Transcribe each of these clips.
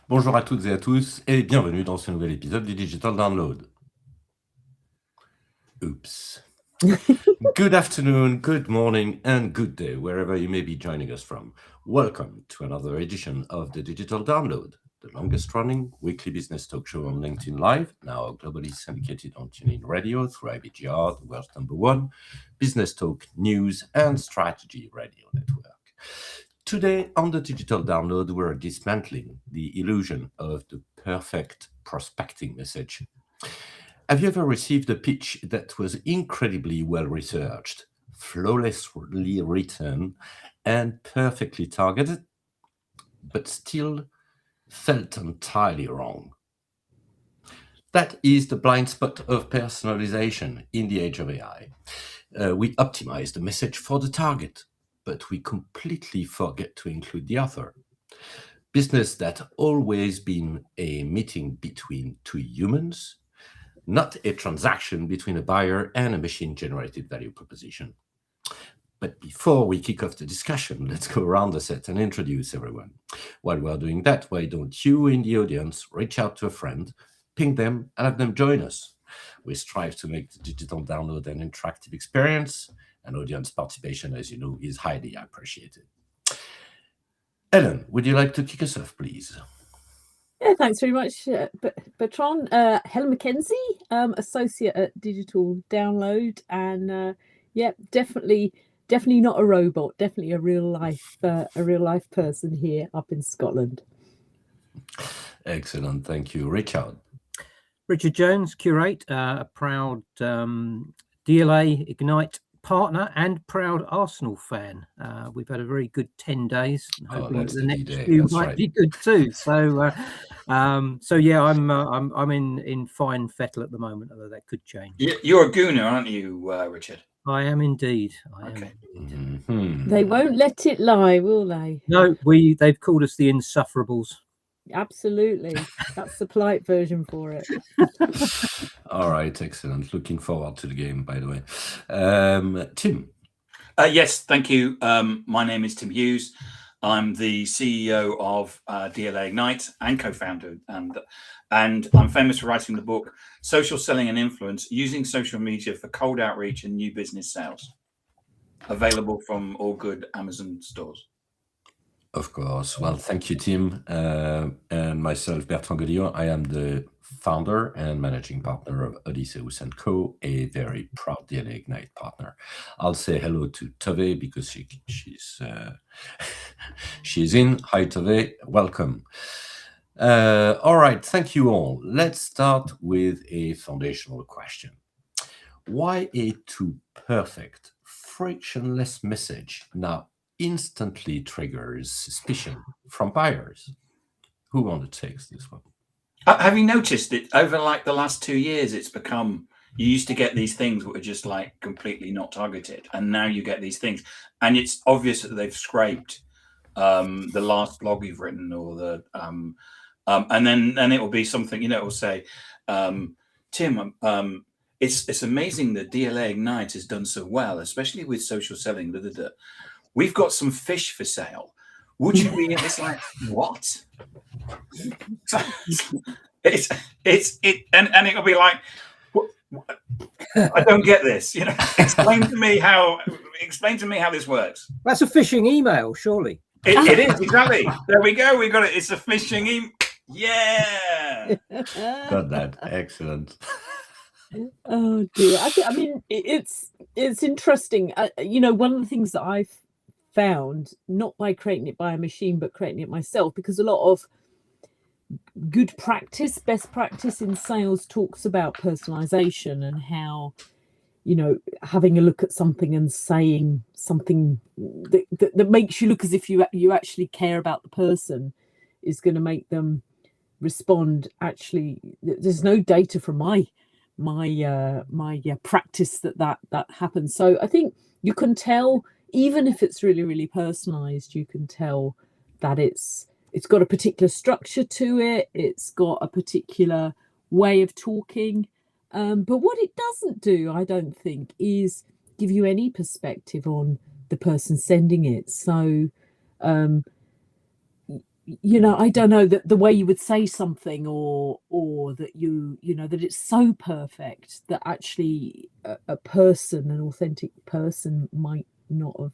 Bonjour à toutes et à tous et bienvenue dans ce nouvel épisode du Digital Download. Oops. Good afternoon, good morning, and good day, wherever you may be joining us from. Welcome to another edition of the Digital Download, the longest-running weekly business talk show on LinkedIn Live, now globally syndicated on TuneIn Radio through IBGR, the world's #1 business talk, news, and strategy radio network. Today on the Digital Download, we're dismantling the illusion of the perfect prospecting message. Have you ever received a pitch that was incredibly well-researched, flawlessly written, and perfectly targeted, but still felt entirely wrong? That is the blind spot of personalization in the age of AI. We optimize the message for the target, but we completely forget to include the author. Business that always been a meeting between two humans, not a transaction between a buyer and a machine-generated value proposition. But before we kick off the discussion, let's go around the set and introduce everyone. While we're doing that, why don't you in the audience reach out to a friend, ping them, and have them join us? We strive to make the Digital Download an interactive experience, and audience participation, as you know, is highly appreciated. Helen, would you like to kick us off, please? Yeah, thanks very much, Bertrand. Helen Mackenzie, associate at Digital Download, and definitely not a robot. Definitely a real life person here up in Scotland. Excellent, thank you, Richard. Richard Jones, curate, a proud DLA Ignite partner and proud Arsenal fan. We've had a very good 10 days. Hoping the next few might be good too. So yeah, I'm in fine fettle at the moment, although that could change. You're a gooner, aren't you, Richard? I am indeed. They won't let it lie, will they? No, they've called us the Insufferables. Absolutely. That's the polite version for it. All right, excellent. Looking forward to the game, by the way. Tim. Yes, thank you. My name is Tim Hughes. I'm the CEO of DLA Ignite and co-founder, and I'm famous for writing the book Social Selling and Influence, Using Social Media for Cold Outreach and New Business Sales, available from all good Amazon stores. Of course. Well, thank you, Tim. And myself, Bertrand Godillon. I am the founder and managing partner of Odysseus & Co., a very proud DLA Ignite partner. I'll say hello to Tove because she's in. Hi, Tove. Welcome. All right. Thank you all. Let's start with a foundational question. Why a too perfect, frictionless message now instantly triggers suspicion from buyers? Who want to take this one? Have you noticed it over like the last 2 years? It's become, you used to get these things that were just like completely not targeted, and now you get these things, and it's obvious that they've scraped the last blog you've written, or the and then it will be something, it will say, Tim, it's amazing that DLA Ignite has done so well, especially with social selling. We've got some fish for sale. Would you be? It's like, what? And it'll be like, what? I don't get this. Explain to me how this works. That's a phishing email, surely. It is, exactly. There we go. We got it. It's a phishing email. Yeah. Got that. Excellent. Oh dear. I mean, it's interesting. One of the things that I've found, not by creating it by a machine, but creating it myself, because a lot of good practice, best practice in sales talks about personalization and how, having a look at something and saying something that makes you look as if you actually care about the person is going to make them respond. Actually, there's no data from my practice that happens. So I think you can tell, even if it's really, really personalized, you can tell that it's got a particular structure to it. It's got a particular way of talking. But what it doesn't do, I don't think, is give you any perspective on the person sending it. So, I don't know, that the way you would say something, or that that it's so perfect that actually a person, an authentic person, might not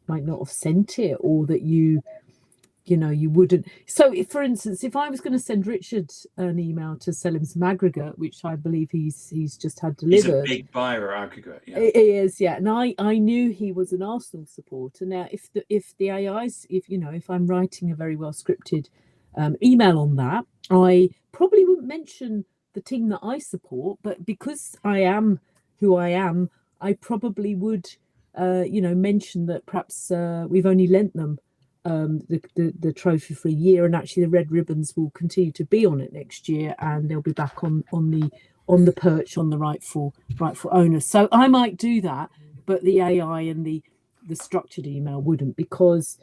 have sent it, or that you wouldn't. So for instance, if I was going to send Richard an email to sell him some aggregate, which I believe he's just had delivered. He's a big buyer of aggregate. Yeah. He is, yeah. And I knew he was an Arsenal supporter. Now, if the AIs, if I'm writing a very well scripted email on that, I probably wouldn't mention the team that I support, but because I am who I am, I probably would, mention that perhaps we've only lent them the trophy for a year, and actually the red ribbons will continue to be on it next year, and they'll be back on the perch, on the rightful owner. So I might do that, but the AI and the structured email wouldn't, because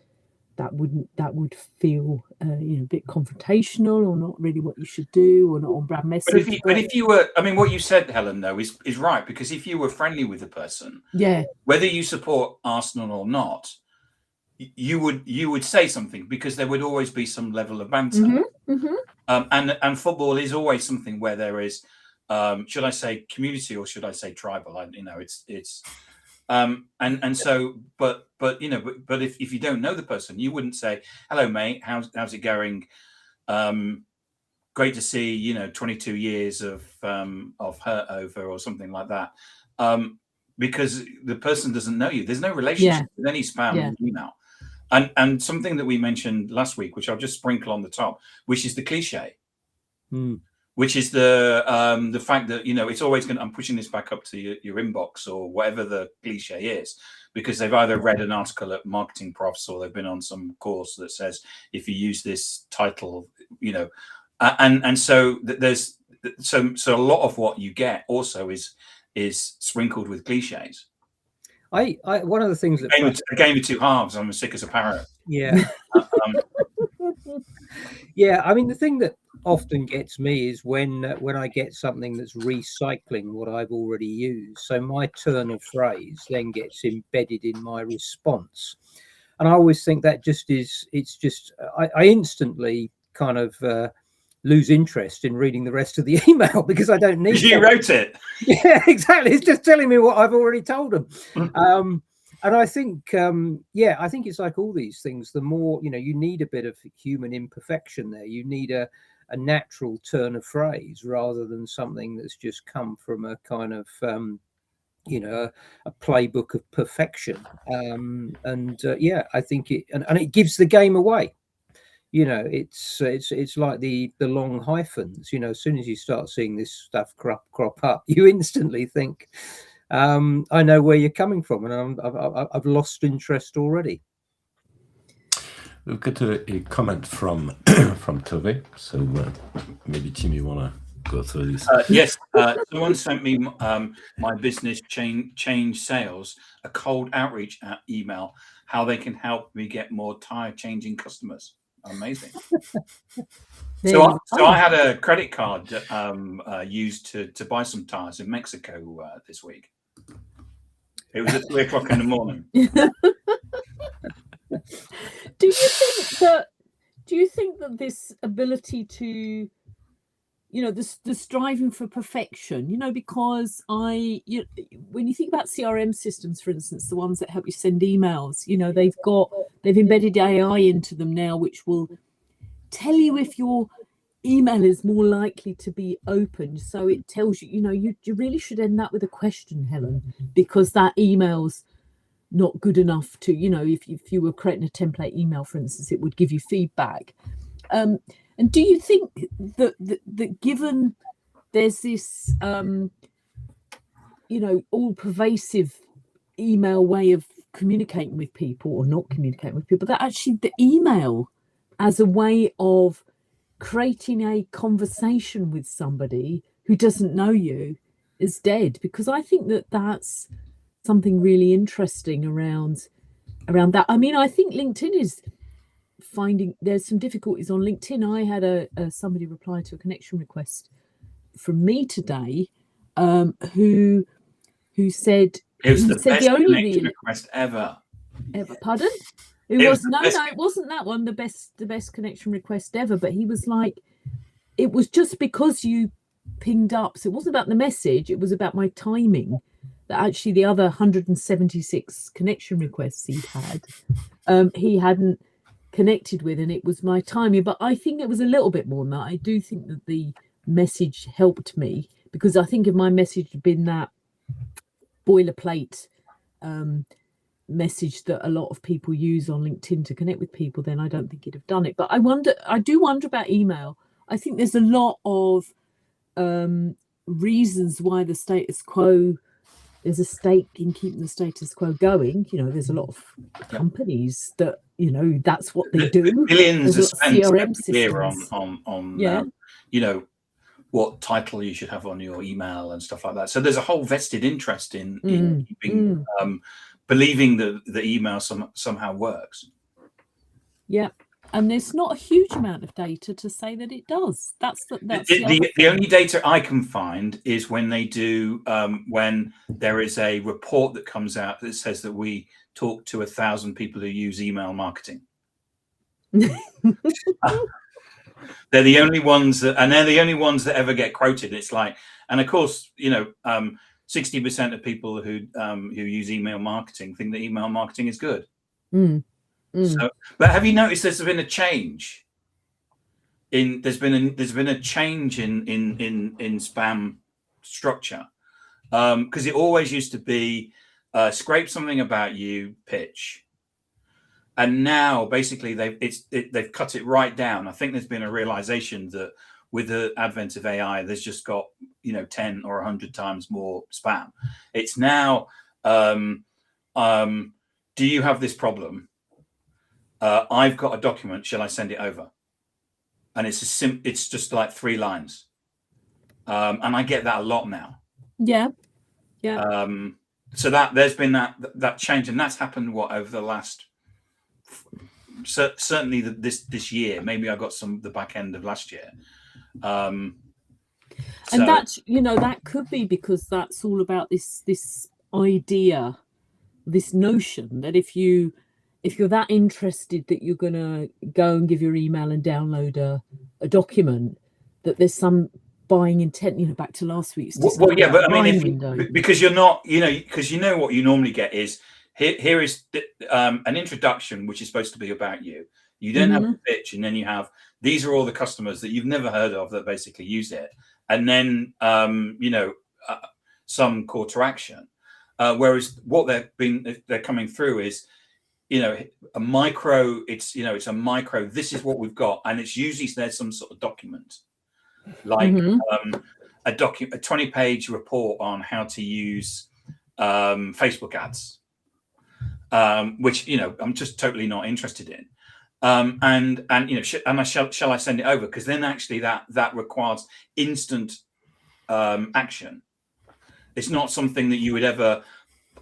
that would feel a bit confrontational, or not really what you should do, or not on brand message. But if you were, I mean, what you said, Helen, though, is right, because if you were friendly with the person, yeah, whether you support Arsenal or not, you would say something, because there would always be some level of banter. Mm-hmm, mm-hmm. And football is always something where there is, should I say community, or should I say tribal? It's and so, but if you don't know the person, you wouldn't say, hello mate, how's it going? Great to see, 22 years of hurt over, or something like that. Because the person doesn't know you. There's no relationship with any spam email. And something that we mentioned last week, which I'll just sprinkle on the top, which is the cliche, which is the fact that, it's always I'm pushing this back up to your inbox, or whatever the cliche is, because they've either read an article at Marketing Profs, or they've been on some course that says, if you use this title, and so there's so a lot of what you get also is sprinkled with cliches. I one of the things that a game of two halves. I'm as sick as a parrot. Yeah. Yeah. I mean, the thing that often gets me is when I get something that's recycling what I've already used. So my turn of phrase then gets embedded in my response, and I always think that I instantly kind of lose interest in reading the rest of the email, because I don't need you wrote it. Yeah, exactly. It's just telling me what I've already told them. And I think I think it's like all these things, the more you need a bit of human imperfection there. You need a natural turn of phrase, rather than something that's just come from a kind of a playbook of perfection. I think it gives the game away. It's like the long hyphens. As soon as you start seeing this stuff crop up, you instantly think, I know where you're coming from, and I've lost interest already. We've got a comment from Tove. So maybe Tim, you want to go through this? Yes. Someone sent me my business change sales a cold outreach email, how they can help me get more tire changing customers. Amazing. So I had a credit card used to buy some tires in Mexico this week. It was at 3:00 in the morning. Do you think that this ability to, the striving for perfection, because when you think about CRM systems, for instance, the ones that help you send emails, they've embedded AI into them now, which will tell you if your email is more likely to be opened. So it tells you, you really should end that with a question, Helen, because that email's not good enough to, if you were creating a template email, for instance, it would give you feedback. And do you think that given there's this, all pervasive email way of communicating with people, or not communicating with people, that actually the email as a way of creating a conversation with somebody who doesn't know you is dead? Because I think that something really interesting around that. I mean, I think LinkedIn is finding there's some difficulties on LinkedIn. I had somebody reply to a connection request from me today, who said it was the best connection request ever. Pardon? It It was the no, best- it wasn't that one the best connection request ever. But he was like, it was just because you pinged up. So it wasn't about the message. It was about my timing. That actually the other 176 connection requests he hadn't connected with, and it was my timing. But I think it was a little bit more than that. I do think that the message helped me, because I think if my message had been that boilerplate message that a lot of people use on LinkedIn to connect with people, then I don't think it'd have done it. But I do wonder about email. I think there's a lot of reasons why the status quo, there's a stake in keeping the status quo going. You know, there's a lot of companies that, you know, that's what they do. Billions are There's a lot of spent CRM every year systems. on Yeah. you know, what title you should have on your email and stuff like that. So there's a whole vested interest in keeping, believing that the email somehow works. Yeah. And there's not a huge amount of data to say that it does. That's the other The thing. only data I can find is when they do, when there is a report that comes out that says that we talk to 1,000 people who use email marketing. They're the only ones that, and they're the only ones that ever get quoted. It's like, and of course, you know, 60% of people who use email marketing think that email marketing is good. So, but have you noticed there's been a change there's been a change in spam structure, because it always used to be scrape something about you, pitch. And now, basically, they've cut it right down. I think there's been a realization that with the advent of AI, there's just got 10 or 100 times more spam. It's now, do you have this problem? I've got a document. Shall I send it over? And it's just like 3 lines, and I get that a lot now. Yeah. So that there's been that change, and that's happened over the last. Certainly this year. Maybe I got the back end of last year. And that's, that could be because that's all about this idea, this notion that if you're that interested that you're gonna go and give your email and download a document, that there's some buying intent. Back to last week's. Well, yeah, but I mean, because you're not, because what you normally get is. Here is an introduction, which is supposed to be about you. You then have the pitch, and then you have, these are all the customers that you've never heard of that basically use it. And then, some call to action. Whereas what they're coming through is, a micro, it's a micro, this is what we've got. And it's usually, there's some sort of document, like a 20-page report on how to use Facebook ads. Which I'm just totally not interested in, shall I send it over? Because then actually that requires instant action. It's not something that you would ever.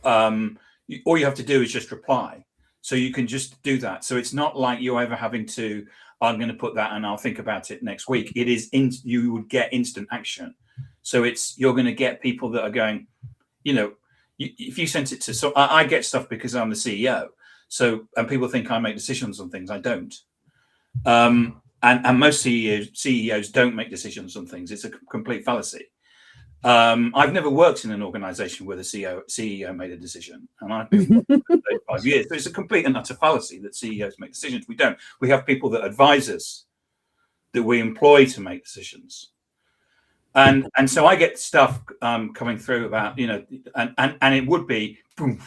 All you have to do is just reply, so you can just do that. So it's not like you're ever having to. I'm going to put that and I'll think about it next week. It is you would get instant action. So you're going to get people that are going, if you sent it to, so I get stuff because I'm the CEO. So, and people think I make decisions on things. I don't. And most CEOs don't make decisions on things. It's a complete fallacy. I've never worked in an organization where the CEO made a decision, and I've been working for 35 years. So it's a complete and utter fallacy that CEOs make decisions. We don't. We have people that advise us, that we employ to make decisions. And so I get stuff coming through about, and it would be, and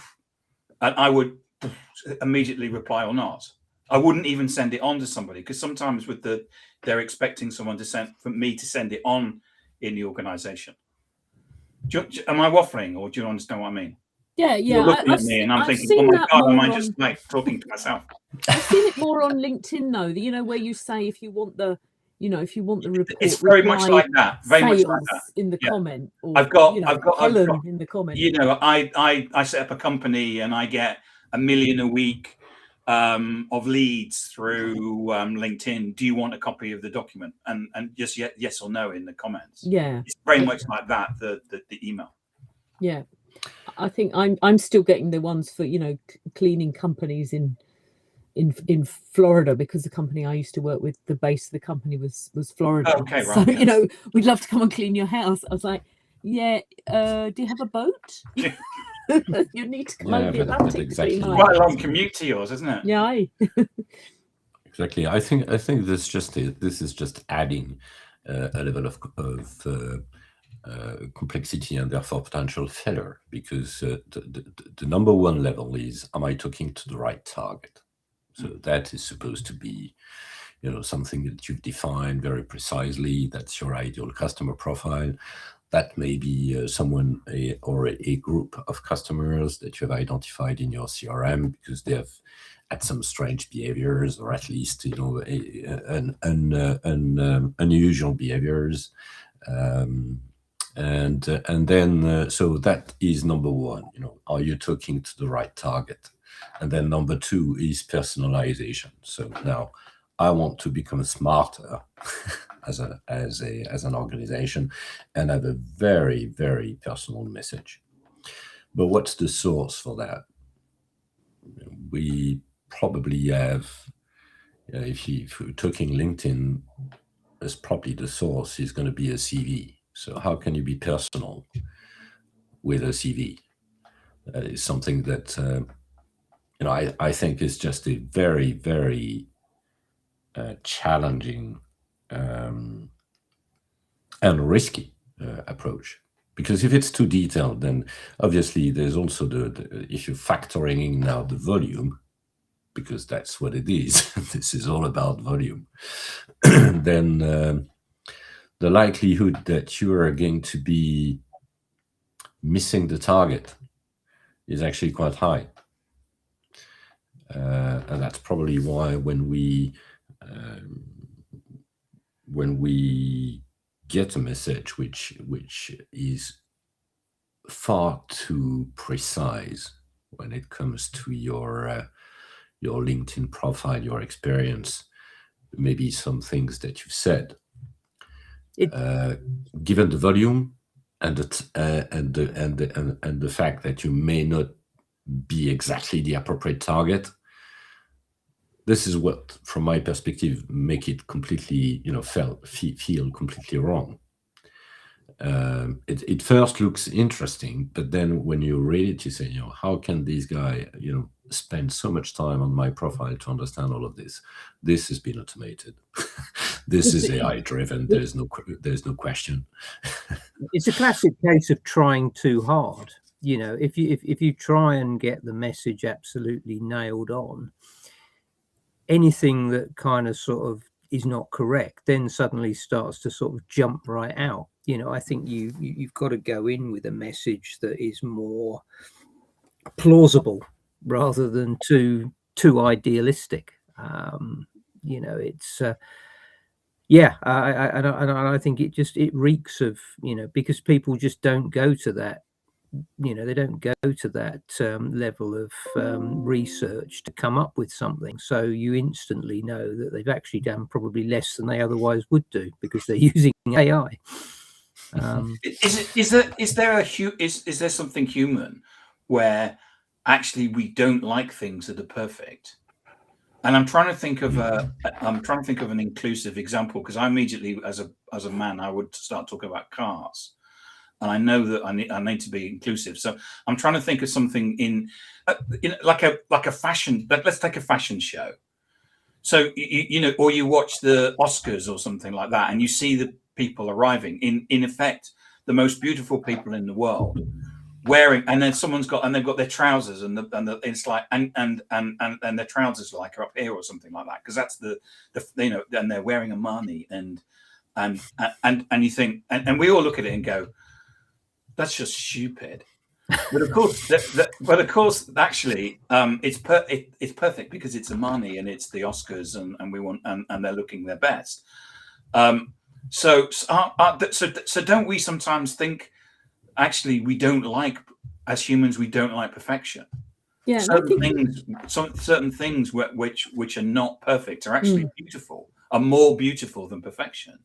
I would immediately reply or not. I wouldn't even send it on to somebody, because sometimes they're expecting someone for me to send it on in the organization. Am I waffling, or do you understand what I mean? Yeah. You're looking at me and I'm thinking, oh my God, am I just like talking to myself? I've seen it more on LinkedIn though, where you say if you want the report, it's very much like that. Very much like that. In the comment, or I've got Helen in the comment. I set up a company and I get 1 million a week of leads through LinkedIn. Do you want a copy of the document? And just yes or no in the comments. Yeah, it's very much like that. The email. Yeah, I think I'm still getting the ones for cleaning companies in in Florida, because the company I used to work with, the base of the company was Florida. Okay, So right. you know, we'd love to come and clean your house. I was like, yeah, do you have a boat? You need to come over the but Atlantic to clean exactly. my Quite a house. long commute to yours, isn't it? Yeah, Exactly. I think this is just adding a level of complexity and therefore potential failure, because the number one level is, am I talking to the right target? So that is supposed to be, you know, something that you've defined very precisely. That's your ideal customer profile. That may be someone or a group of customers that you have identified in your CRM because they have had some strange behaviors, or at least, you know, unusual behaviors. And then so that is number one. You know, are you talking to the right target? And then number two is personalization. So now I want to become smarter as an organization and have a very, very personal message. But what's the source for that? We probably have, if we're talking LinkedIn, as probably the source is going to be a CV. So how can you be personal with a CV? That is something that you know, I think is just a very, very challenging and risky approach. Because if it's too detailed, then obviously there's also the issue factoring in now the volume, because that's what it is. This is all about volume. Then the likelihood that you are going to be missing the target is actually quite high. And that's probably why when we get a message which is far too precise when it comes to your LinkedIn profile, your experience, maybe some things that you've said, given the volume and the fact that you may not be exactly the appropriate target, this is what, from my perspective, make it completely, you know, feel completely wrong. It first looks interesting, but then when you read it, you say, you know, how can this guy, you know, spend so much time on my profile to understand all of this? This has been automated. This is AI driven. There's no question. It's a classic case of trying too hard. You know, if you try and get the message absolutely nailed on, anything that kind of sort of is not correct then suddenly starts to sort of jump right out. You know, I think you've got to go in with a message that is more plausible rather than too idealistic. You know, it's I think it reeks of, you know, because people just don't go to that. You know, they don't go to that level of research to come up with something. So you instantly know that they've actually done probably less than they otherwise would do because they're using AI. Is there something human where actually we don't like things that are perfect? And I'm trying to think of an inclusive example, because I immediately, as a man, I would start talking about cars. And I know that I need to be inclusive. So I'm trying to think of something in like a fashion. Let's take a fashion show. So you know, or you watch the Oscars or something like that, and you see the people arriving in effect, the most beautiful people in the world, wearing, and then they've got their trousers and it's like and their trousers like are up here or something like that, because that's the you know, and they're wearing Armani and you think, and we all look at it and go, that's just stupid. But of course, actually, it's perfect because it's Armani and it's the Oscars, and we want, and they're looking their best. So don't we sometimes think, actually, we don't like, as humans, we don't like perfection. yeah. Certain things which are not perfect are actually beautiful, are more beautiful than perfection.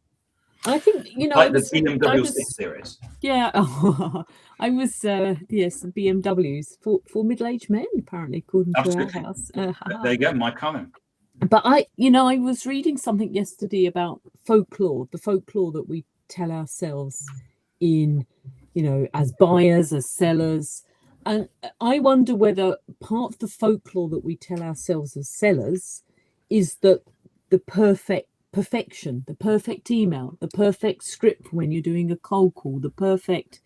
I think, you know, like the BMW 6 Series. Yeah, I was yes, BMWs for middle-aged men, apparently, according to our Absolutely. house. There you go, my comment. But I was reading something yesterday about folklore, the folklore that we tell ourselves in, as buyers, as sellers. And I wonder whether part of the folklore that we tell ourselves as sellers is that the perfection, the perfect email, the perfect script when you're doing a cold call, the perfect,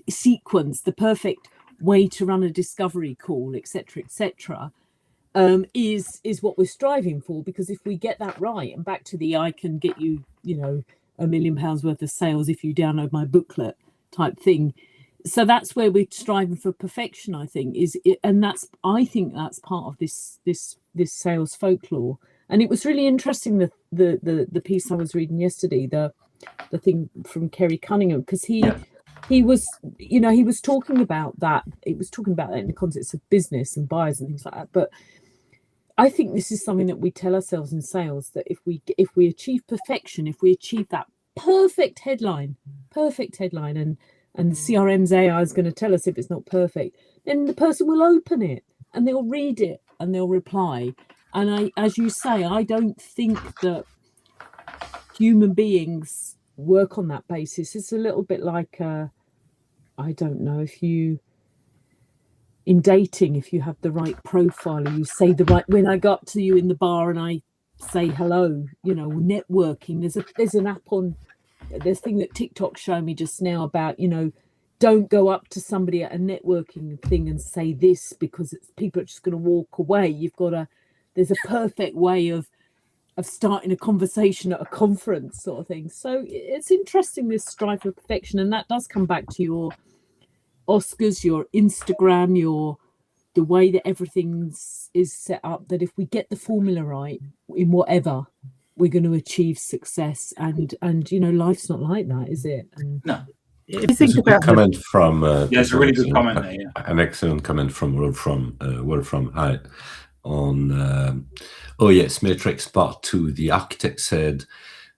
sequence, the perfect way to run a discovery call, etc., etc., is what we're striving for. Because if we get that right, and back to the I can get you, £1 million worth of sales if you download my booklet type thing. So that's where we're striving for perfection, I think, I think that's part of this sales folklore. And it was really interesting, the piece I was reading yesterday, the thing from Kerry Cunningham, because he was talking about that. It was talking about that in the context of business and buyers and things like that. But I think this is something that we tell ourselves in sales, that if we achieve perfection, if we achieve that perfect headline, and the CRM's AI is going to tell us if it's not perfect, then the person will open it and they'll read it and they'll reply. And as you say, I don't think that human beings work on that basis. It's a little bit like, I don't know, in dating, if you have the right profile, or you say the right, when I go up to you in the bar and I say hello, networking, there's an app on, this thing that TikTok showed me just now about, don't go up to somebody at a networking thing and say this, because people are just going to walk away. There's a perfect way of starting a conversation at a conference, sort of thing. So it's interesting, this strive for perfection, and that does come back to your Oscars, your Instagram, the way that everything is set up, that if we get the formula right in whatever, we're going to achieve success. And life's not like that, is it? No. If you think about comment from it's a really good comment there. Yeah. An excellent comment from Wolfram Hyde on oh yes, Matrix Part 2. The architect said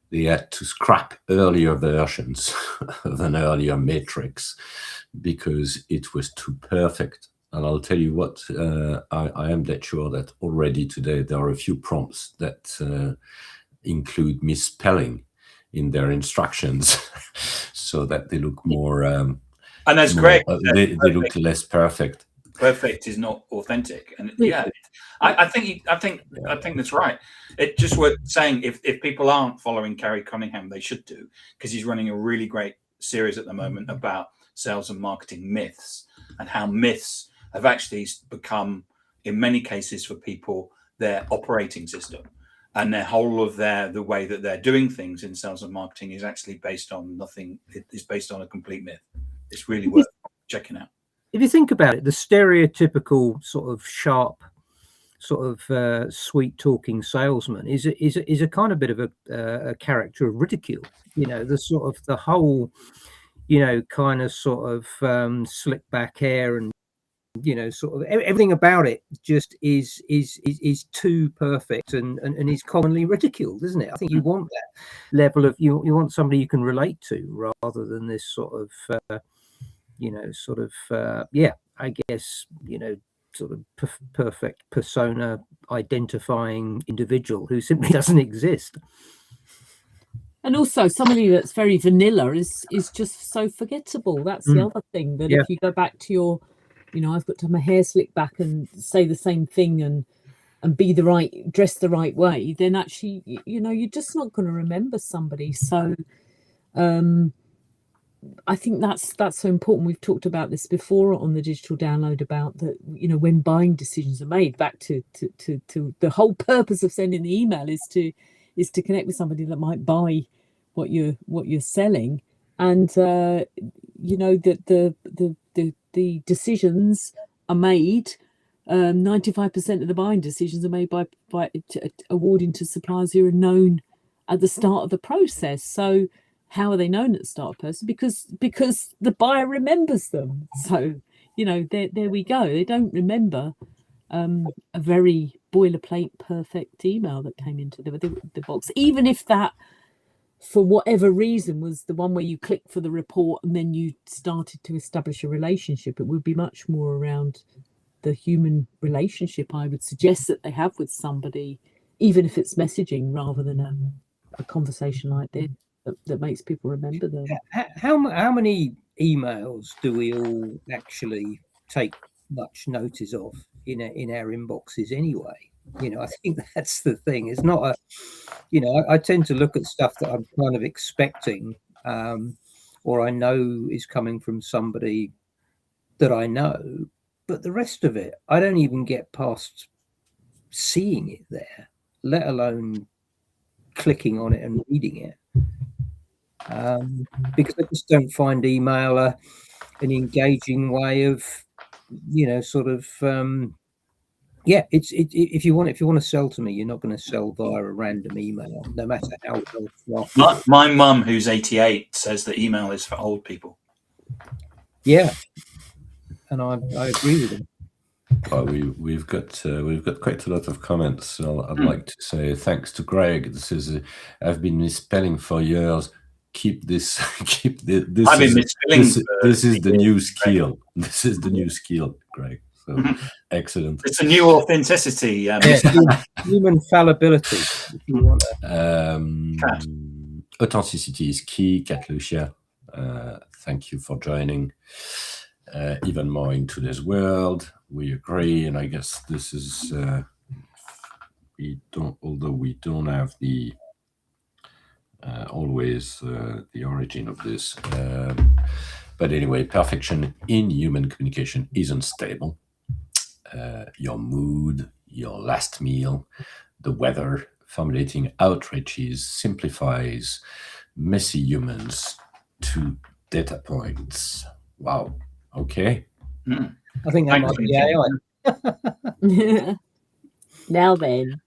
they had to scrap earlier versions of an earlier Matrix because it was too perfect. And I'll tell you what, I am that sure that already today there are a few prompts that include misspelling in their instructions so that they look more and that's great. They look less perfect. Perfect is not authentic. And I think that's right. It's just worth saying, if people aren't following Kerry Cunningham, they should do, because he's running a really great series at the moment about sales and marketing myths, and how myths have actually become, in many cases for people, their operating system. And their whole of the way that they're doing things in sales and marketing is actually based on nothing. It is based on a complete myth. It's really worth checking out. If you think about it, the stereotypical sort of sharp, sort of sweet talking salesman is a kind of bit of a character of ridicule. The sort of the whole, kind of sort of slick back hair, and sort of everything about it just is too perfect, and is commonly ridiculed, isn't it? I think you want that level of you want somebody you can relate to, rather than this sort of I guess sort of perfect persona identifying individual who simply doesn't exist. And also somebody that's very vanilla is just so forgettable. That's the other thing, that if you go back to your, I've got to have my hair slicked back and say the same thing and be dressed the right way, then actually, you're just not going to remember somebody. So I think that's so important. We've talked about this before on the digital download, about that, when buying decisions are made, back to the whole purpose of sending the email is to connect with somebody that might buy what you're selling. And that the decisions are made, 95% of the buying decisions are made by awarding to suppliers who are known at the start of the process. So how are they known at the start of the process? Because the buyer remembers them. So there we go. They don't remember a very boilerplate perfect email that came into the box, even if that for whatever reason, was the one where you click for the report and then you started to establish a relationship. It would be much more around the human relationship, I would suggest, that they have with somebody, even if it's messaging rather than a conversation like this that makes people remember them. How many emails do we all actually take much notice of in our inboxes anyway? You know, I think that's the thing. It's not a, you know, I tend to look at stuff that I'm kind of expecting, or I know is coming from somebody that I know, but the rest of it, I don't even get past seeing it there, let alone clicking on it and reading it. Because I just don't find email an engaging way of, you know, sort of, if you want to sell to me, you're not going to sell via a random email, no matter how well. My mum, who's 88, says that email is for old people. Yeah, and I agree with them. Well, we've got quite a lot of comments. So I'd like to say thanks to Greg. This is I've been misspelling for years. Keep this. Keep this. I've been misspelling. This is the new skill. This is the new skill, Greg. So excellent. It's a new authenticity. Human fallibility. If you want Authenticity is key, Cat Lucia. Thank you for joining. Even more in today's world, we agree, and I guess this is although we don't have the always the origin of this, but anyway, perfection in human communication isn't stable. Your mood, your last meal, the weather, formulating outreaches simplifies messy humans to data points. Wow. Okay. I think that might be AI. Now then.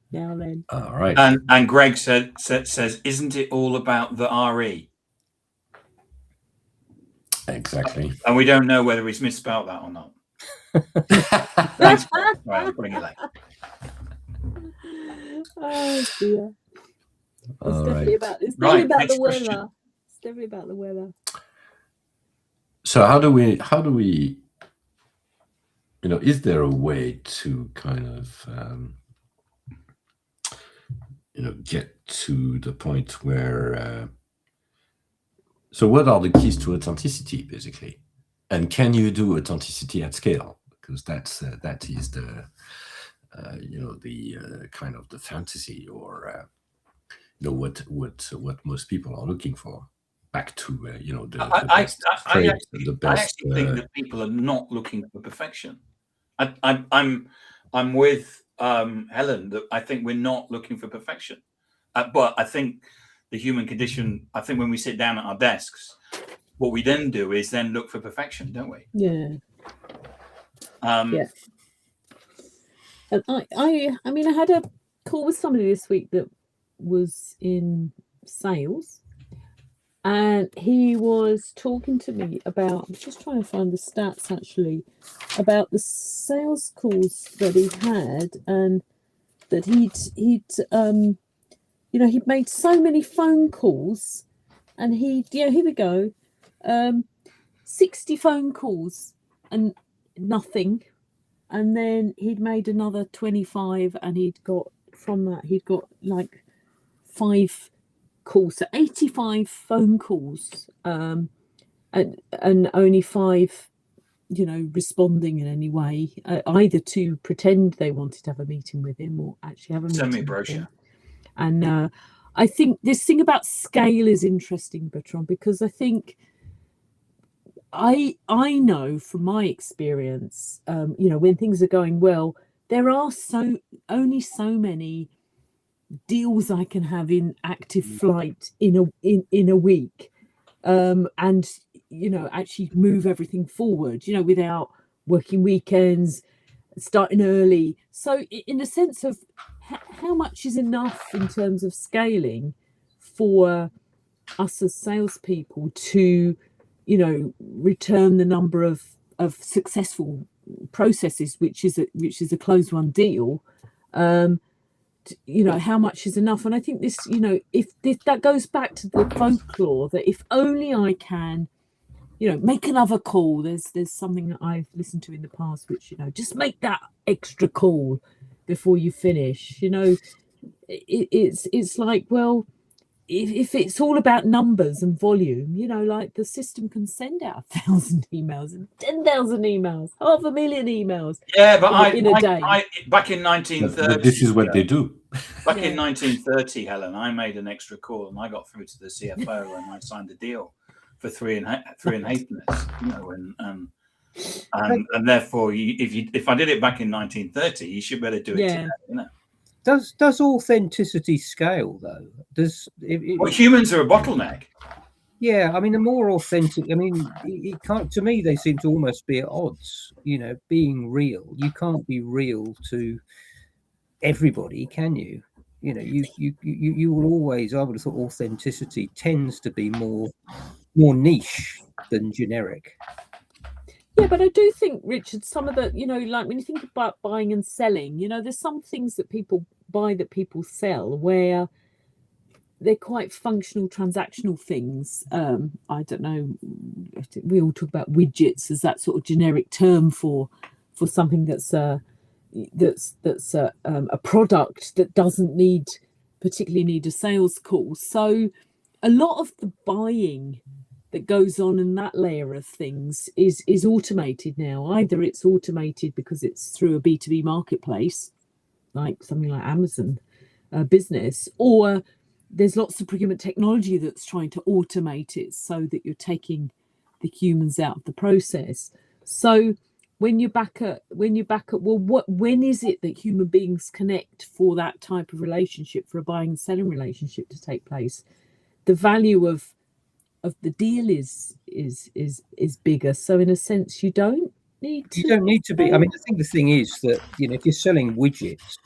All right. And Greg says, isn't it all about the RE? Exactly. And we don't know whether he's misspelled that or not. Thanks. Right, I'm putting it there. Oh dear. It's All definitely right. about Next the question. weather. It's definitely about the weather. So how do we is there a way to kind of get to the point where so what are the keys to authenticity, basically, and can you do authenticity at scale? Because that is the the kind of the fantasy, or what most people are looking for. Back to I actually think that people are not looking for perfection. I'm with Helen that I think we're not looking for perfection, but I think the human condition. I think when we sit down at our desks, what we then do is then look for perfection, don't we? Yeah. Yeah. And I mean, I had a call with somebody this week that was in sales, and he was talking to me about, I'm just trying to find the stats actually, about the sales calls that he had, and that he'd made so many phone calls, and here we go, 60 phone calls and nothing. And then he'd made another 25, and he'd got like 5 calls, so 85 phone calls, and only 5, responding in any way, either to pretend they wanted to have a meeting with him or actually have a meeting. Send me a brochure. And I think this thing about scale is interesting, Bertrand, because I think I know from my experience, when things are going well, there are only so many deals I can have in active flight in a week, and actually move everything forward, without working weekends, starting early. So in a sense of how much is enough in terms of scaling for us as salespeople to return the number of successful processes, which is a closed one deal, how much is enough. And I think this, that goes back to the folklore that if only I can, make another call. There's something that I've listened to in the past, which, just make that extra call before you finish. It's like, well, if it's all about numbers and volume, like the system can send out 1,000 emails and 10,000 emails, 500,000 emails. Yeah, but in a day. Back in 1930. But this is what they do. Back in 1930, Helen, I made an extra call and I got through to the CFO and I signed a deal for three and halfness, and therefore, if I did it back in 1930, you should better do it today, Does authenticity scale though? Well, humans are a bottleneck. Yeah, I mean, the more authentic, I mean, it can't. To me, they seem to almost be at odds. Being real, you can't be real to everybody, can you? You will always. I would have thought authenticity tends to be more niche than generic. Yeah, but I do think, Richard, some of the, like when you think about buying and selling, there's some things that people buy that people sell where they're quite functional, transactional things. I don't know. We all talk about widgets as that sort of generic term for something that's a product that doesn't particularly need a sales call. So a lot of the buying that goes on in that layer of things is automated now. Either it's automated because it's through a B2B marketplace, like something like Amazon business, or there's lots of procurement technology that's trying to automate it so that you're taking the humans out of the process. So when you're back at when is it that human beings connect for that type of relationship, for a buying and selling relationship to take place? The value of the deal is bigger. So in a sense, you don't need to be. I mean, I think the thing is that if you're selling widgets,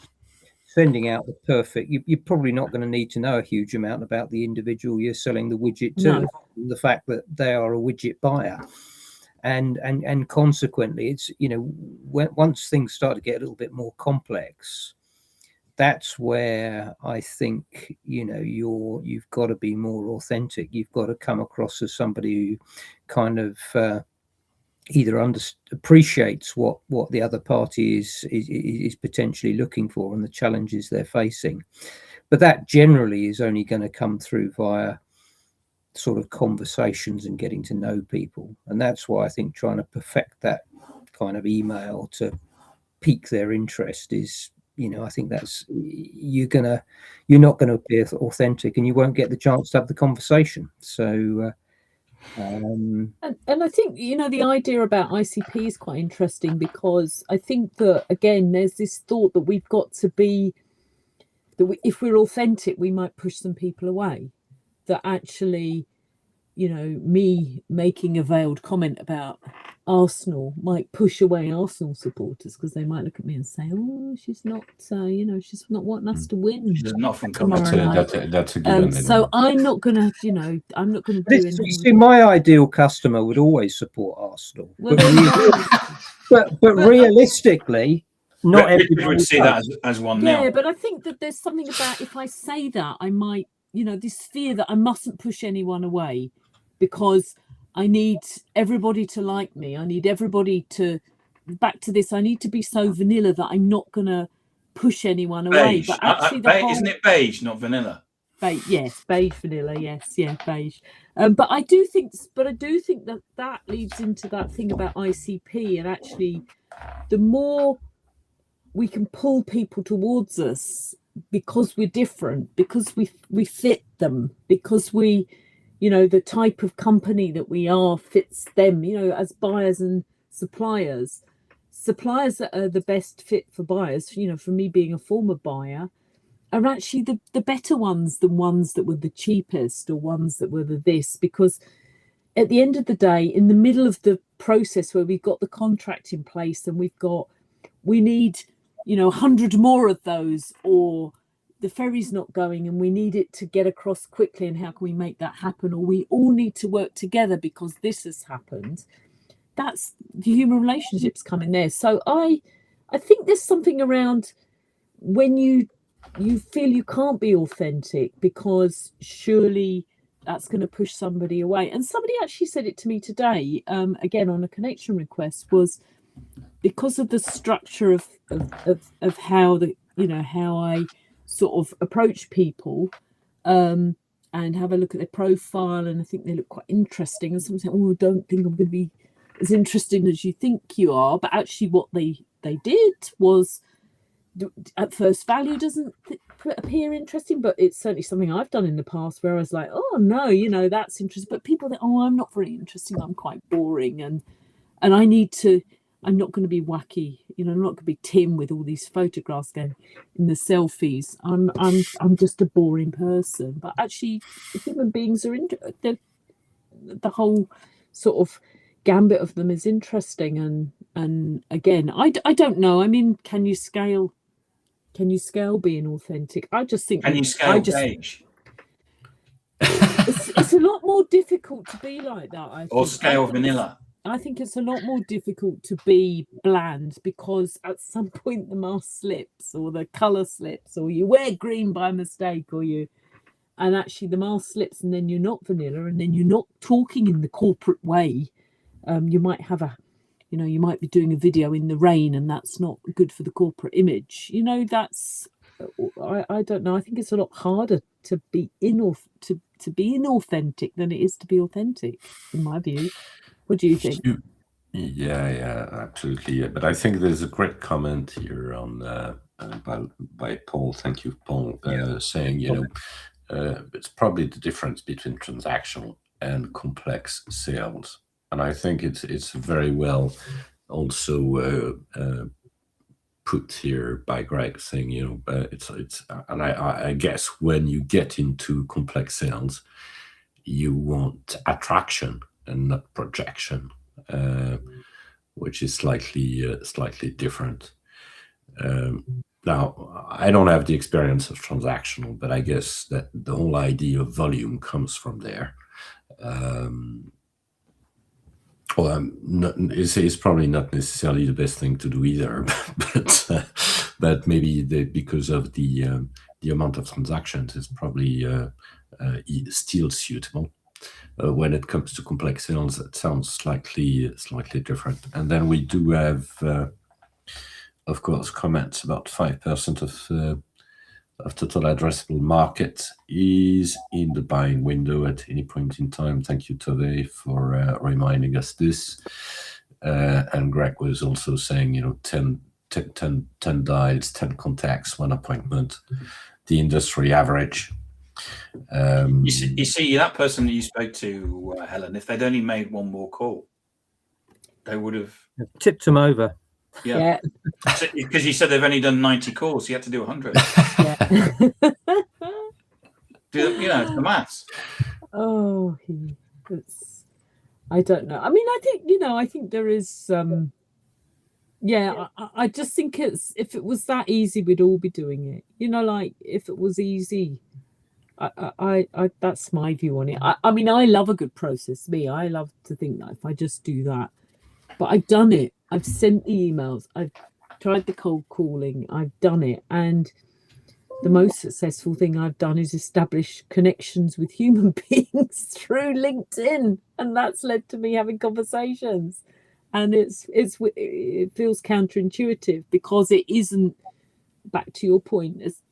sending out the perfect, you're probably not going to need to know a huge amount about the individual you're selling the widget to. No. The fact that they are a widget buyer, and consequently, it's once things start to get a little bit more complex, that's where I think you've got to be more authentic. You've got to come across as somebody who kind of either appreciates what the other party is potentially looking for and the challenges they're facing. But that generally is only going to come through via sort of conversations and getting to know people. And that's why I think trying to perfect that kind of email to pique their interest is, I think that's you're not going to be authentic and you won't get the chance to have the conversation. So and I think the idea about ICP is quite interesting, because I think that again there's this thought that we've got to be if we're authentic we might push some people away, that actually me making a veiled comment about Arsenal might push away Arsenal supporters, because they might look at me and say, "Oh, she's not, she's not wanting us to win." There's nothing That's a given. So I'm not gonna, I'm not gonna do anything. See, my ideal customer would always support Arsenal, Well, but realistically, not everybody would see that as 1-0. Yeah, but I think that there's something about if I say that, I might, this fear that I mustn't push anyone away, because I need everybody to like me. I need everybody to, back to this, I need to be so vanilla that I'm not going to push anyone away. Beige. But actually, isn't it beige, not vanilla? Beige, yes, beige vanilla, yes, yeah, beige. But I do think that leads into that thing about ICP, and actually, the more we can pull people towards us because we're different, because we fit them, because we, the type of company that we are fits them, as buyers and suppliers that are the best fit for buyers, for me being a former buyer, are actually the better ones than ones that were the cheapest or ones that were this, because at the end of the day, in the middle of the process where we've got the contract in place and we need 100 more of those, or the ferry's not going and we need it to get across quickly, and how can we make that happen, or we all need to work together because this has happened, that's the human relationships come in there. So I think there's something around when you you feel you can't be authentic because surely that's going to push somebody away. And somebody actually said it to me today, again on a connection request, was because of the structure of how how I sort of approach people, and have a look at their profile, and I think they look quite interesting. And some say, "Oh, I don't think I'm going to be as interesting as you think you are." But actually, what they did was, at first value, doesn't appear interesting, but it's certainly something I've done in the past where I was like, "Oh no, that's interesting." But people think, "Oh, I'm not very interesting. I'm quite boring, and I need to. I'm not going to be wacky. I'm not going to be Tim with all these photographs going in the selfies. I'm just a boring person." But actually, human beings are the whole sort of gambit of them is interesting. And again, I don't know. I mean, can you scale being authentic? I just think Can you scale Gage? It's a lot more difficult to be like that, I think. Or scale vanilla? I think it's a lot more difficult to be bland, because at some point the mask slips or the colour slips, or you wear green by mistake, and actually the mask slips, and then you're not vanilla, and then you're not talking in the corporate way. You might have you might be doing a video in the rain, and that's not good for the corporate image. That's I don't know. I think it's a lot harder to be inauthentic than it is to be authentic, in my view. What do you think? Yeah, absolutely. Yeah. But I think there's a great comment here on by Paul. Thank you, Paul, saying it's probably the difference between transactional and complex sales, and I think it's very well also put here by Greg, saying it's and I guess when you get into complex sales, you want attraction and not projection, which is slightly different. Now, I don't have the experience of transactional, but I guess that the whole idea of volume comes from there. It's probably not necessarily the best thing to do either, but maybe because of the amount of transactions, it's probably still suitable. When it comes to complex sales, it sounds slightly different. And then we do have, of course, comments about 5% of total addressable market is in the buying window at any point in time. Thank you, Tove, for reminding us this. And Greg was also saying, 10 dials, 10 contacts, 1 appointment, the industry average. You see, that person that you spoke to, Helen, if they'd only made one more call, they would have tipped them over. Yeah. Because you said they've only done 90 calls, so you had to do 100. Yeah. It's the maths. Oh, I don't know. I mean, I think there is. I just think if it was that easy, we'd all be doing it. Like if it was easy. I that's my view on it. I mean, I love a good process. I love to think that if I just do that, but I've done it. I've sent the emails. I've tried the cold calling. I've done it, and the most successful thing I've done is establish connections with human beings through LinkedIn, and that's led to me having conversations. And it feels counterintuitive because it isn't. Back to your point, it's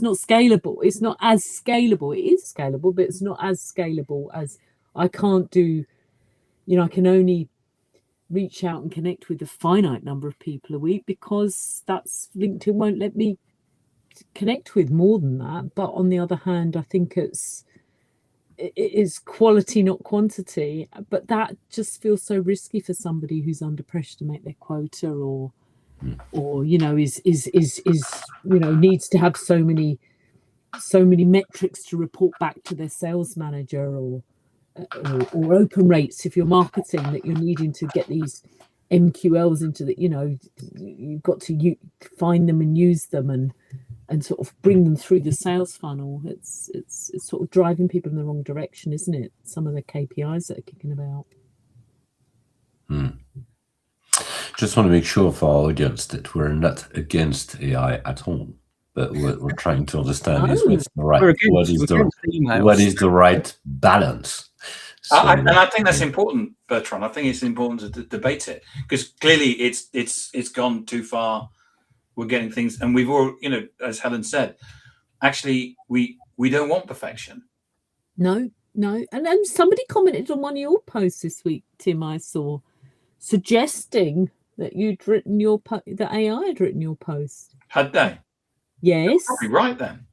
not scalable. It's not as scalable. It is scalable, but it's not as scalable as I can't do. I can only reach out and connect with a finite number of people a week because LinkedIn won't let me connect with more than that. But on the other hand, I think it is quality, not quantity. But that just feels so risky for somebody who's under pressure to make their quota, or is needs to have so many metrics to report back to their sales manager, or open rates if you're marketing, that you're needing to get these MQLs into the, you've got to find them and use them and sort of bring them through the sales funnel. It's sort of driving people in the wrong direction, isn't it? Some of the KPIs that are kicking about. Just want to make sure for our audience that we're not against AI at all. but we're trying to understand Oh. is what's the right, We're what is the right balance. So, and I think that's important, Bertrand. I think it's important to debate it, because clearly it's gone too far. We're getting things, and we've all, as Helen said, actually we don't want perfection. No. And then somebody commented on one of your posts this week, Tim, I saw, suggesting that you'd written that AI had written your post. Had they? Yes. Probably right then.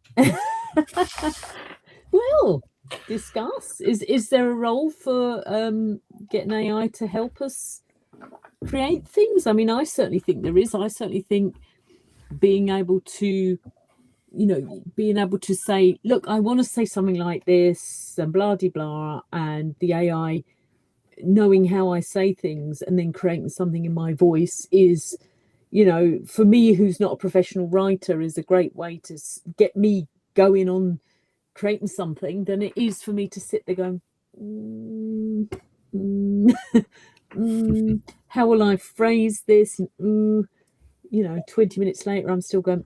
Well, discuss. Is there a role for getting AI to help us create things? I mean, I certainly think there is. I certainly think being able to say, look, I want to say something like this and blah de blah, and the AI knowing how I say things and then creating something in my voice is, for me, who's not a professional writer, is a great way to get me going on creating something than it is for me to sit there going, how will I phrase this? And 20 minutes later, I'm still going,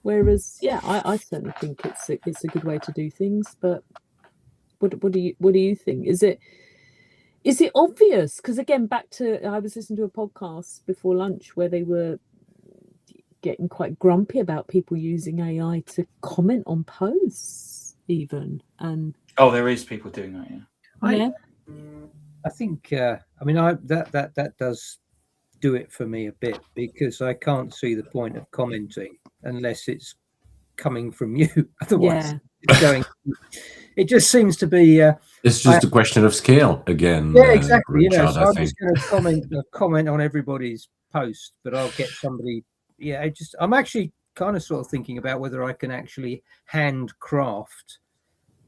Whereas, I certainly think it's a good way to do things. But what do you think? Is it obvious? Because again, I was listening to a podcast before lunch where they were getting quite grumpy about people using AI to comment on posts, even. And there is people doing that. Yeah. I think that does do it for me a bit, because I can't see the point of commenting unless it's coming from you. Otherwise, it's going. It just seems to be. It's just a question of scale again. Yeah, exactly. Richard, So I'm just going to comment on everybody's post, but I'll get somebody. Yeah, I'm actually kind of sort of thinking about whether I can actually handcraft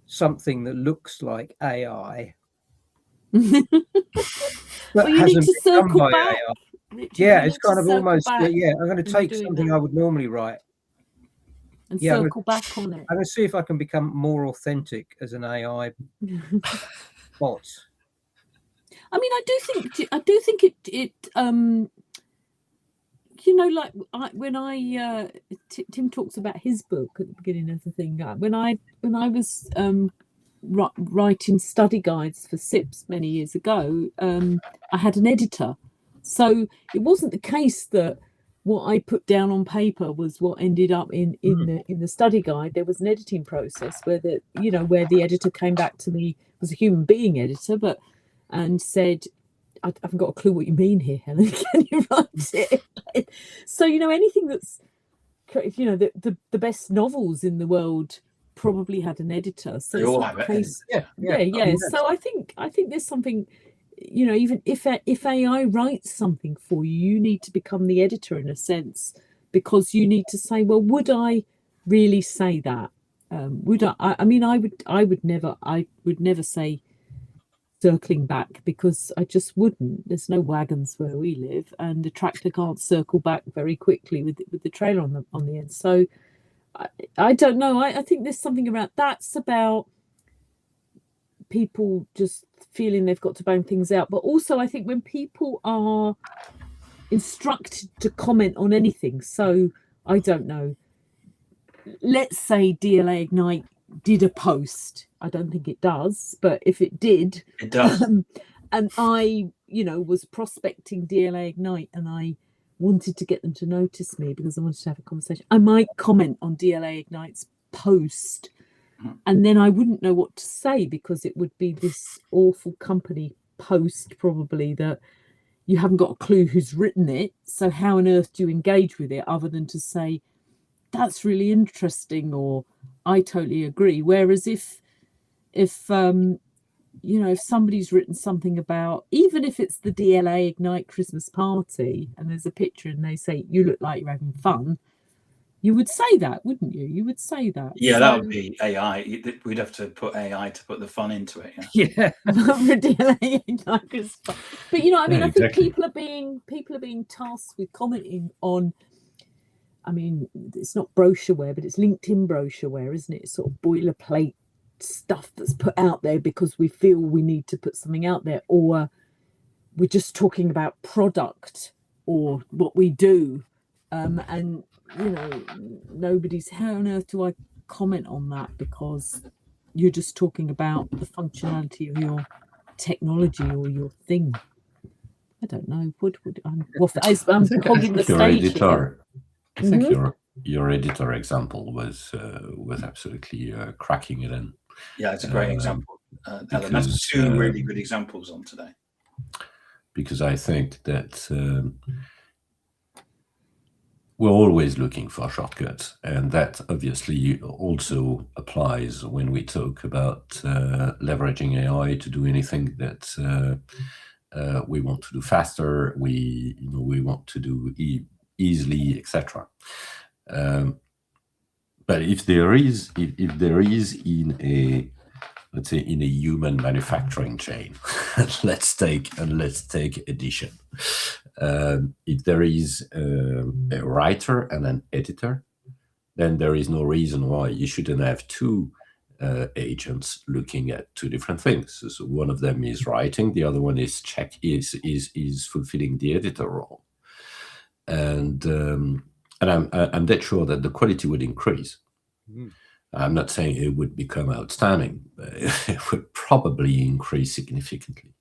something that looks like AI. But you need to circle back. Richard, it's kind of almost. I'm going to take something I would normally write and circle back on it. I'm going to see if I can become more authentic as an AI bot. I mean, I do think it like when Tim talks about his book at the beginning of the thing. When I was writing study guides for SIPs many years ago, I had an editor, so it wasn't the case that what I put down on paper was what ended up in the study guide. There was an editing process where the editor came back to me, was a human being editor, and said, I haven't got a clue what you mean here, Helen. Can you write it? So, anything that's, the best novels in the world probably had an editor. So they all have it. Yeah. So I think there's something, even if AI writes something for you, you need to become the editor in a sense, because you need to say, well, would I really say that? Would I? I would never say circling back, because I just wouldn't. There's no wagons where we live, and the tractor can't circle back very quickly with the trailer on the end. So I don't know. I think there's something around that's about people just feeling they've got to bang things out. But also, I think when people are instructed to comment on anything, so I don't know, let's say DLA Ignite did a post. I don't think it does, but if it did, it does. And I, was prospecting DLA Ignite, and I wanted to get them to notice me because I wanted to have a conversation, I might comment on DLA Ignite's post, and then I wouldn't know what to say, because it would be this awful company post probably that you haven't got a clue who's written it. So how on earth do you engage with it other than to say, that's really interesting, or I totally agree. Whereas if somebody's written something about, even if it's the DLA Ignite Christmas party and there's a picture and they say, you look like you're having fun, you would say that, wouldn't you? You would say that. Yeah, that would be AI. We'd have to put AI to put the fun into it. Yeah. DLA Ignite Christmas party. But I mean, I think exactly. people are being tasked with commenting on, I mean, it's not brochureware, but it's LinkedIn brochureware, isn't it? It's sort of boilerplate stuff that's put out there because we feel we need to put something out there, or we're just talking about product or what we do. And how on earth do I comment on that, because you're just talking about the functionality of your technology or your thing. I don't know. I'm hogging the Your stage here. editor, I think Mhm. your editor example was absolutely cracking it in. Yeah, it's a great example. Ellen, that's because, two really good examples on today. Because I think that we're always looking for shortcuts, and that obviously also applies when we talk about leveraging AI to do anything that we want to do faster, we want to do easily, etc. But if there is in a, let's say, in a human manufacturing chain, let's take addition. If there is a writer and an editor, then there is no reason why you shouldn't have two agents looking at two different things. So one of them is writing, the other one is fulfilling the editor role, and I'm dead sure that the quality would increase. I'm not saying it would become outstanding, but it would probably increase significantly,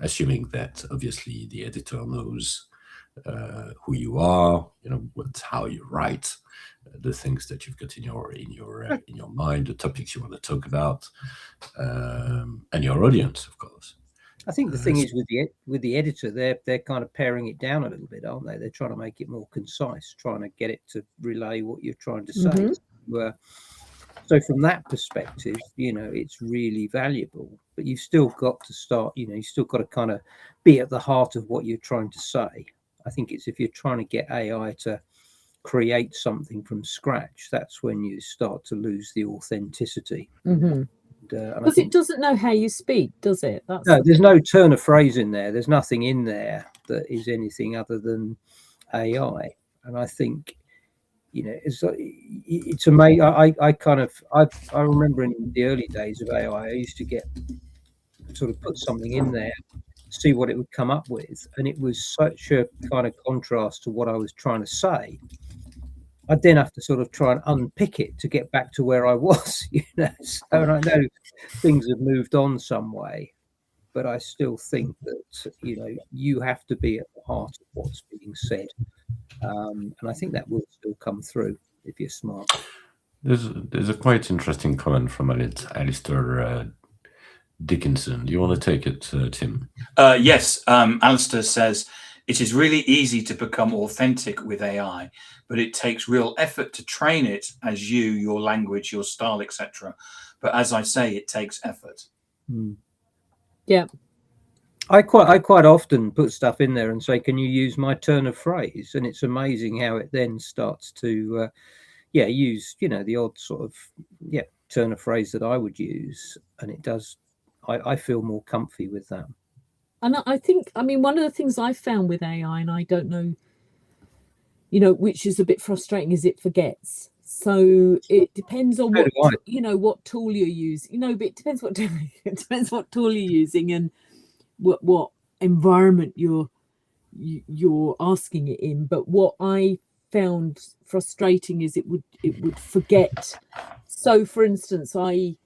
assuming that obviously the editor knows who you are, how you write, the things that you've got in your mind, the topics you want to talk about, and your audience, of course. I think the thing is with the editor, they're kind of paring it down a little bit, aren't they? They're trying to make it more concise, trying to get it to relay what you're trying to say. Mm-hmm. So from that perspective, it's really valuable. But you've still got to start. You've still got to kind of be at the heart of what you're trying to say. I think it's if you're trying to get AI to create something from scratch, that's when you start to lose the authenticity. Mm-hmm. Because it doesn't know how you speak, does it? No, there's no turn of phrase in there. There's nothing in there that is anything other than AI. And I think, it's amazing. I remember in the early days of AI, I used to sort of put something in there, see what it would come up with. And it was such a kind of contrast to what I was trying to say. I'd then have to sort of try and unpick it to get back to where I was, So and I know things have moved on some way, but I still think that, you have to be at the heart of what's being said. And I think that will still come through if you're smart. There's a quite interesting comment from Alistair Dickinson. Do you want to take it, Tim? Yes. Alistair says, it is really easy to become authentic with AI, but it takes real effort to train it as your language, your style, etc. But as I say, it takes effort. Yeah. I quite often put stuff in there and say, can you use my turn of phrase? And it's amazing how it then starts to use, the odd sort of turn of phrase that I would use. And it does, I feel more comfy with that. And I think, one of the things I found with AI, and I don't know, which is a bit frustrating, is it forgets. So it depends on what tool you're using. But it depends what tool you're using and what environment you're asking it in. But what I found frustrating is it would forget. So, for instance, I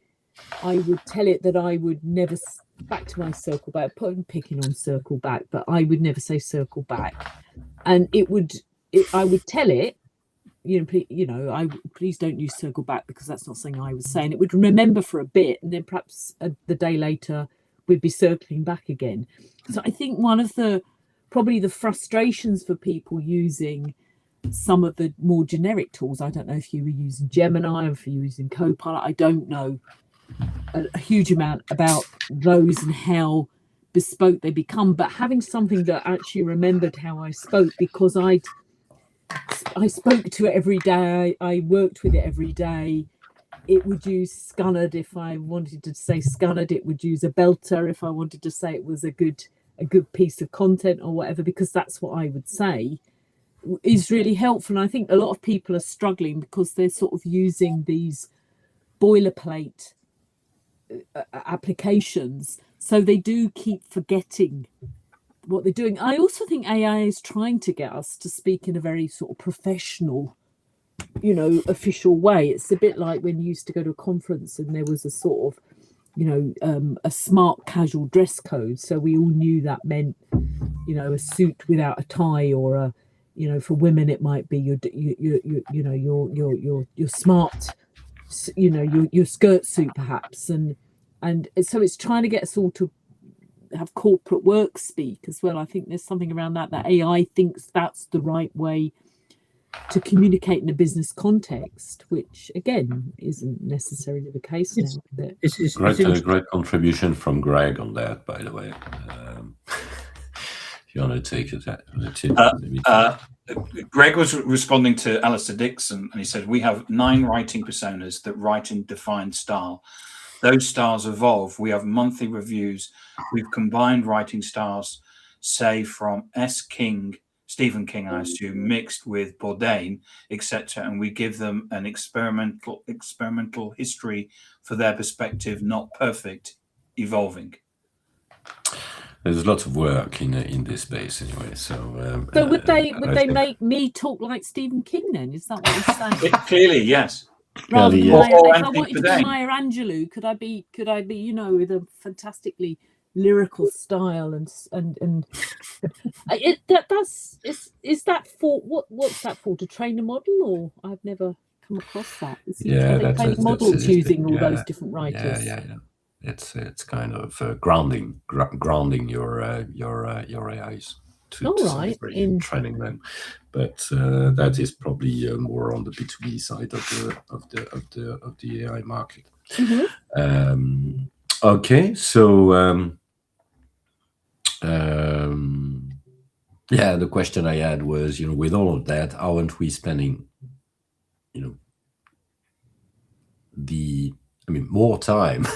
would tell it that I would never, back to my circle back, I'm picking on circle back, but I would never say circle back. And I would tell it, please don't use circle back, because that's not something I was saying. It would remember for a bit, and then perhaps the day later we'd be circling back again. So I think one of probably the frustrations for people using some of the more generic tools, I don't know if you were using Gemini or if you were using Copilot, I don't know a huge amount about those and how bespoke they become, but having something that actually remembered how I spoke, because I spoke to it every day, I worked with it every day. It would use scunnered if I wanted to say scunnered. It would use a belter if I wanted to say it was a good piece of content or whatever, because that's what I would say, is really helpful. And I think a lot of people are struggling because they're sort of using these boilerplate applications, so they do keep forgetting what they're doing. I also think AI is trying to get us to speak in a very sort of professional, official way. It's a bit like when you used to go to a conference and there was a sort of, a smart casual dress code. So we all knew that meant, a suit without a tie, or a, for women it might be your smart, your skirt suit perhaps, and so it's trying to get us all to have corporate work speak as well. I think there's something around that AI thinks that's the right way to communicate in a business context, which again isn't necessarily the case now. It's great contribution from Greg on that, by the way. If you want to take it, Greg was responding to Alistair Dixon, and he said, we have 9 writing personas that write in defined style. Those styles evolve. We have monthly reviews. We've combined writing styles, say from Stephen King, I assume, mixed with Bourdain, etc., and we give them an experimental history for their perspective, not perfect, evolving. There's lots of work in this space anyway. So would they make me talk like Stephen King then? Is that what you're saying? Clearly, yes. Rather than Yes. if I wanted to be Maya Angelou, could I be with a fantastically lyrical style is that for what's that for, to train a model? Or I've never come across that. Training models using all those different writers. Yeah. It's kind of grounding your AIs to in training them, but that is probably more on the B2B side of the AI market. Mm-hmm. Okay, so the question I had was, with all of that, aren't we spending, more time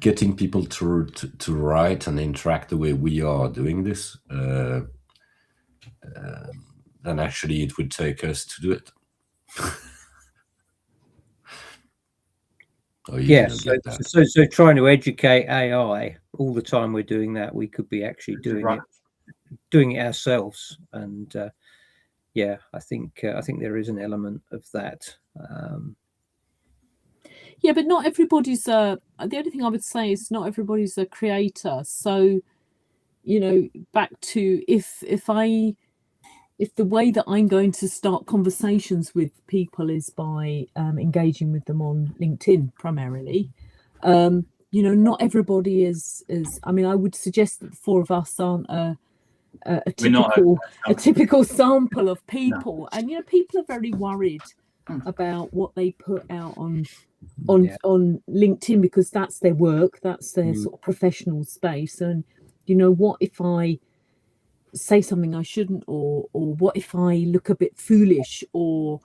getting people to write and interact the way we are doing this than actually it would take us to do it? Yes. So trying to educate AI all the time we're doing that, we could be actually doing it ourselves. And I think there is an element of that. Yeah, but not everybody's the only thing I would say is not everybody's a creator. So, back to if the way that I'm going to start conversations with people is by engaging with them on LinkedIn primarily, not everybody is. I mean, I would suggest that the 4 of us aren't a typical sample of people, and people are very worried about what they put out on LinkedIn, because that's their work, that's their sort of professional space. And what if I say something I shouldn't, or what if I look a bit foolish, or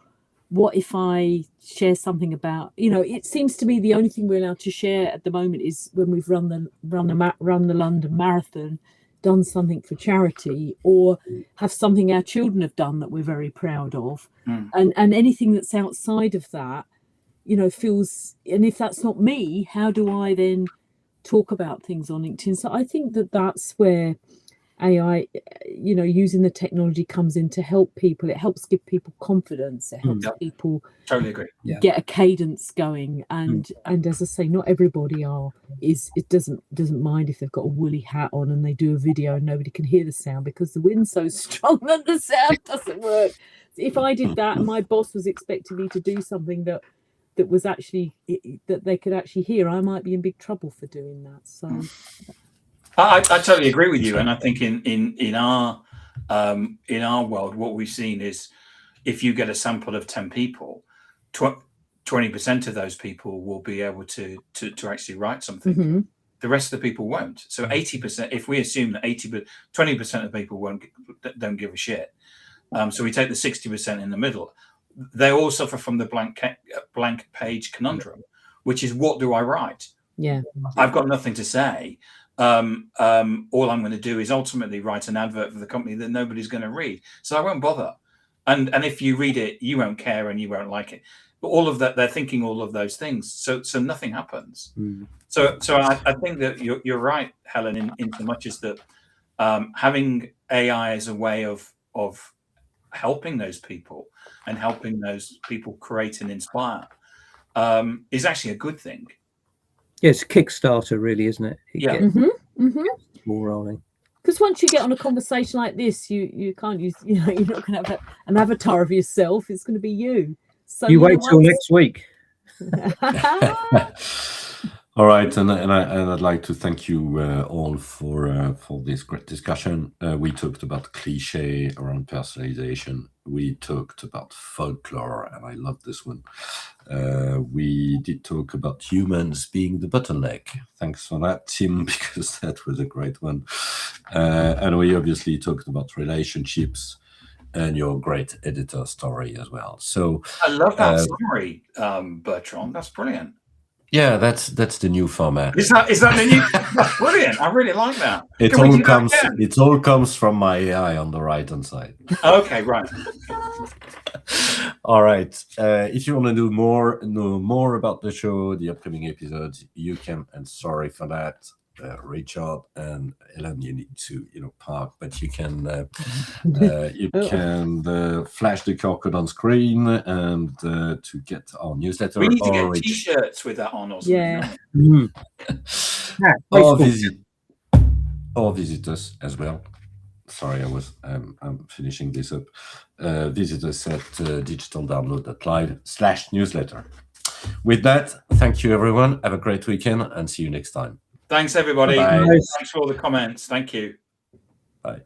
what if I share something about, it seems to me the only thing we're allowed to share at the moment is when we've run the London Marathon, done something for charity, or have something our children have done that we're very proud of. And anything that's outside of that, feels, and if that's not me, how do I then talk about things on LinkedIn? So I think that's where AI, using the technology comes in to help people. It helps give people confidence. It helps people totally agree. Get a cadence going. And as I say, not everybody doesn't mind if they've got a woolly hat on and they do a video and nobody can hear the sound because the wind's so strong that the sound doesn't work. If I did that and my boss was expecting me to do something that was actually that they could actually hear, I might be in big trouble for doing that. So I totally agree with you, and I think in our world, what we've seen is if you get a sample of 10 people, 20% of those people will be able to actually write something. Mm-hmm. The rest of the people won't. So 80%, if we assume that 20% of people don't give a shit, so we take the 60% in the middle, they all suffer from the blank page conundrum, which is, what do I write? Yeah, I've got nothing to say. All I'm going to do is ultimately write an advert for the company that nobody's going to read, so I won't bother. And if you read it, you won't care and you won't like it. But all of that, they're thinking all of those things, so nothing happens. So I think that you're right, Helen, in so much as that having AI as a way of helping those people and helping those people create and inspire is actually a good thing. Yeah, it's a Kickstarter, really, isn't it? Yeah. Gets Mm-hmm. the ball rolling. Because once you get on a conversation like this, you can't use, you're not going to have an avatar of yourself. It's going to be you. So You wait till next week. All right, and I'd like to thank you all for this great discussion. We talked about cliche around personalization. We talked about folklore, and I love this one. We did talk about humans being the bottleneck. Thanks for that, Tim, because that was a great one. And we obviously talked about relationships and your great editor story as well. So I love that summary, Bertrand. That's brilliant. Yeah, that's the new format. Is that the new? That's brilliant. I really like that. It all comes from my AI on the right hand side. Okay, right. All right. If you want to know more about the show, the upcoming episodes, you can. And sorry for that, Richard and Helen, you need to park, but you can flash the QR code on screen and to get our newsletter. We need to get T-shirts with that on or something. Yeah. Or visit us as well. Sorry, I'm finishing this up. Visit us at digitaldownload.live/newsletter. With that, thank you everyone. Have a great weekend and see you next time. Thanks everybody. Bye. Thanks for all the comments. Thank you. Bye.